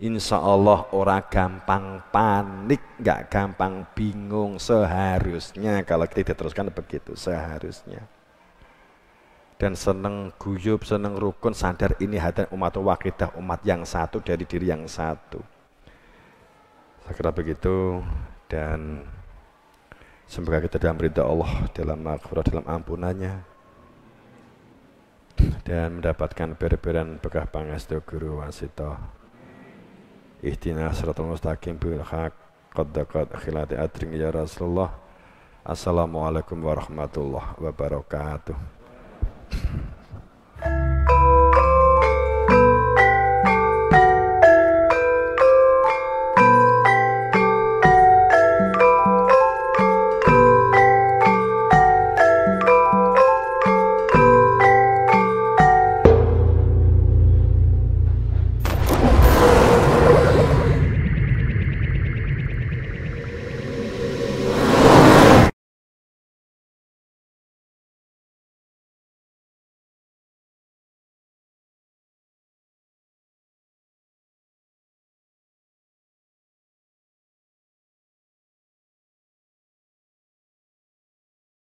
Insya Allah ora gampang panik, nggak gampang bingung seharusnya kalau kita diteruskan begitu seharusnya. Dan seneng guyub, seneng rukun, sadar ini hati umat wakidah, umat yang satu dari diri yang satu. Saya kira begitu, dan semoga kita dalam ridha Allah, dalam maghfirah, dalam ampunannya, dan mendapatkan beribaran bekah pangestu guru wasito. Ihdinas siratal mustaqim bil haq qad khilati adring ya Rasulullah. Assalamualaikum warahmatullahi wabarakatuh.